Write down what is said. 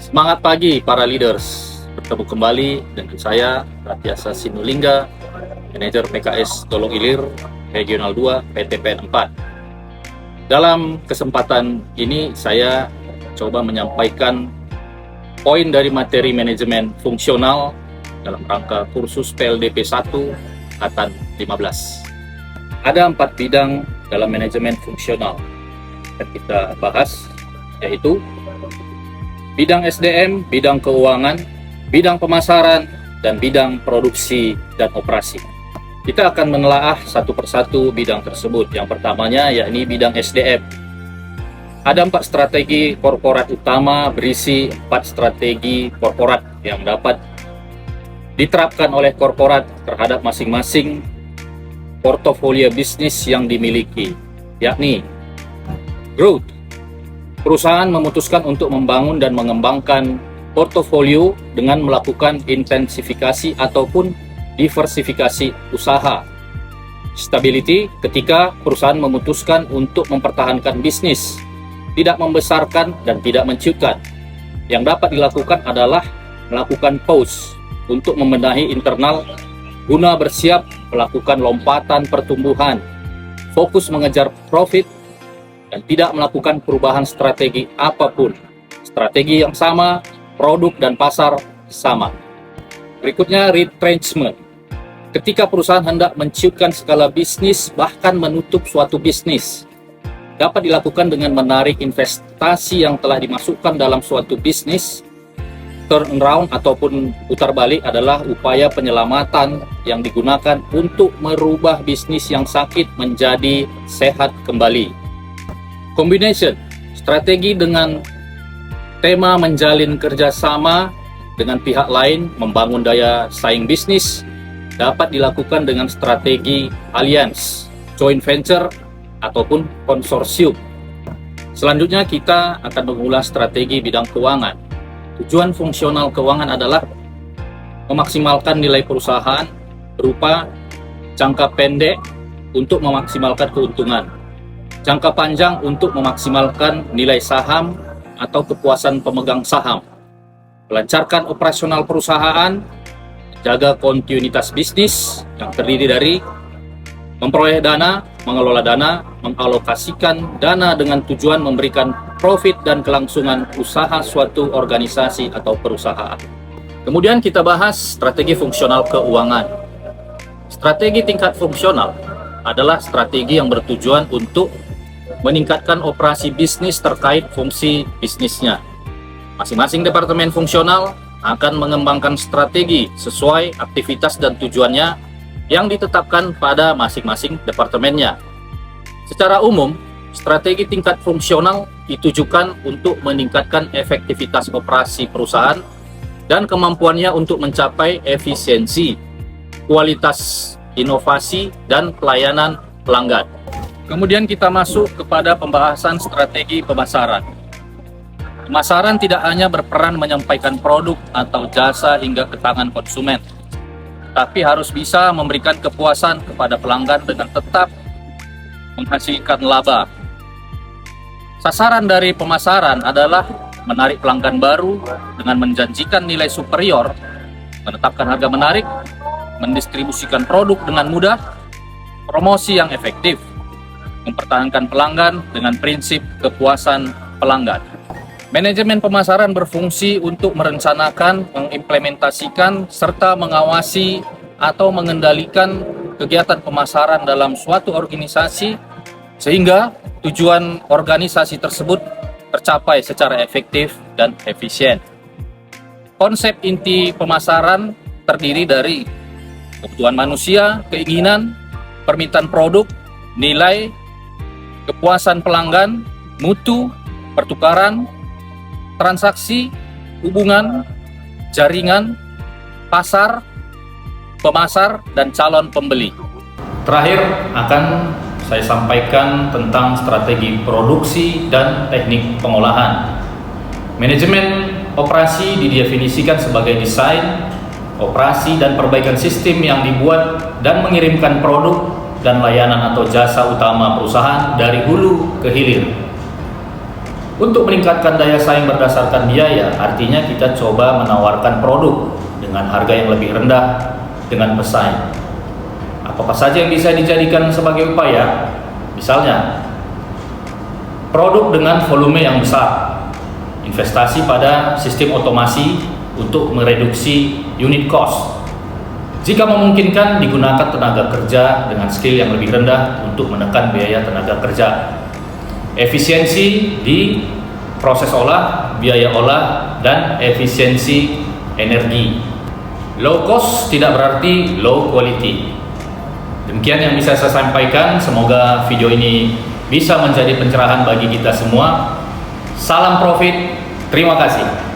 Semangat pagi para leaders. Bertemu kembali dengan saya Ratiasa Sinulingga, Manajer PKS Dolok Ilir Regional 2 PT PN 4. Dalam kesempatan ini saya coba menyampaikan poin dari materi manajemen fungsional dalam rangka kursus PLDP 1 angkatan 15. Ada 4 bidang dalam manajemen fungsional yang kita bahas, yaitu bidang SDM, bidang keuangan, bidang pemasaran, dan bidang produksi dan operasi. Kita akan menelaah satu persatu bidang tersebut. Yang pertamanya yakni bidang SDM. Ada 4 strategi korporat utama berisi 4 strategi korporat yang dapat diterapkan oleh korporat terhadap masing-masing portofolio bisnis yang dimiliki, yakni growth. Perusahaan memutuskan untuk membangun dan mengembangkan portofolio dengan melakukan intensifikasi ataupun diversifikasi usaha. Stability, ketika perusahaan memutuskan untuk mempertahankan bisnis, tidak membesarkan dan tidak menciutkan. Yang dapat dilakukan adalah melakukan pause untuk membenahi internal guna bersiap melakukan lompatan pertumbuhan, fokus mengejar profit, dan tidak melakukan perubahan strategi apapun. Strategi yang sama, produk dan pasar sama. Berikutnya, retrenchment. Ketika perusahaan hendak menciutkan skala bisnis, bahkan menutup suatu bisnis, dapat dilakukan dengan menarik investasi yang telah dimasukkan dalam suatu bisnis. Turnaround ataupun putar balik adalah upaya penyelamatan yang digunakan untuk merubah bisnis yang sakit menjadi sehat kembali. Combination, strategi dengan tema menjalin kerjasama dengan pihak lain, membangun daya saing bisnis, dapat dilakukan dengan strategi alliance, joint venture, ataupun konsorsium. Selanjutnya kita akan mengulas strategi bidang keuangan. Tujuan fungsional keuangan adalah memaksimalkan nilai perusahaan berupa jangka pendek untuk memaksimalkan keuntungan, jangka panjang untuk memaksimalkan nilai saham atau kepuasan pemegang saham, melancarkan operasional perusahaan, jaga kontinuitas bisnis yang terdiri dari memperoleh dana, mengelola dana, mengalokasikan dana dengan tujuan memberikan profit dan kelangsungan usaha suatu organisasi atau perusahaan. Kemudian kita bahas strategi fungsional keuangan. Strategi tingkat fungsional adalah strategi yang bertujuan untuk meningkatkan operasi bisnis terkait fungsi bisnisnya. Masing-masing departemen fungsional akan mengembangkan strategi sesuai aktivitas dan tujuannya yang ditetapkan pada masing-masing departemennya. Secara umum, strategi tingkat fungsional ditujukan untuk meningkatkan efektivitas operasi perusahaan dan kemampuannya untuk mencapai efisiensi, kualitas, inovasi, dan pelayanan pelanggan. Kemudian kita masuk kepada pembahasan strategi pemasaran. Pemasaran tidak hanya berperan menyampaikan produk atau jasa hingga ke tangan konsumen, tapi harus bisa memberikan kepuasan kepada pelanggan dengan tetap menghasilkan laba. Sasaran dari pemasaran adalah menarik pelanggan baru dengan menjanjikan nilai superior, menetapkan harga menarik, mendistribusikan produk dengan mudah, promosi yang efektif, mempertahankan pelanggan dengan prinsip kepuasan pelanggan. Manajemen pemasaran berfungsi untuk merencanakan, mengimplementasikan, serta mengawasi atau mengendalikan kegiatan pemasaran dalam suatu organisasi sehingga tujuan organisasi tersebut tercapai secara efektif dan efisien. Konsep inti pemasaran terdiri dari kebutuhan manusia, keinginan, permintaan produk, nilai, kepuasan pelanggan, mutu, pertukaran, transaksi, hubungan, jaringan, pasar, pemasar, dan calon pembeli. Terakhir akan saya sampaikan tentang strategi produksi dan teknik pengolahan. Manajemen operasi didefinisikan sebagai desain, operasi, dan perbaikan sistem yang dibuat dan mengirimkan produk dan layanan atau jasa utama perusahaan dari hulu ke hilir. Untuk meningkatkan daya saing berdasarkan biaya, artinya kita coba menawarkan produk dengan harga yang lebih rendah dengan pesaing. Apa saja yang bisa dijadikan sebagai upaya? Misalnya, produk dengan volume yang besar, investasi pada sistem otomasi untuk mereduksi unit cost. Jika memungkinkan, digunakan tenaga kerja dengan skill yang lebih rendah untuk menekan biaya tenaga kerja. Efisiensi di proses olah, biaya olah, dan efisiensi energi. Low cost tidak berarti low quality. Demikian yang bisa saya sampaikan. Semoga video ini bisa menjadi pencerahan bagi kita semua. Salam profit, terima kasih.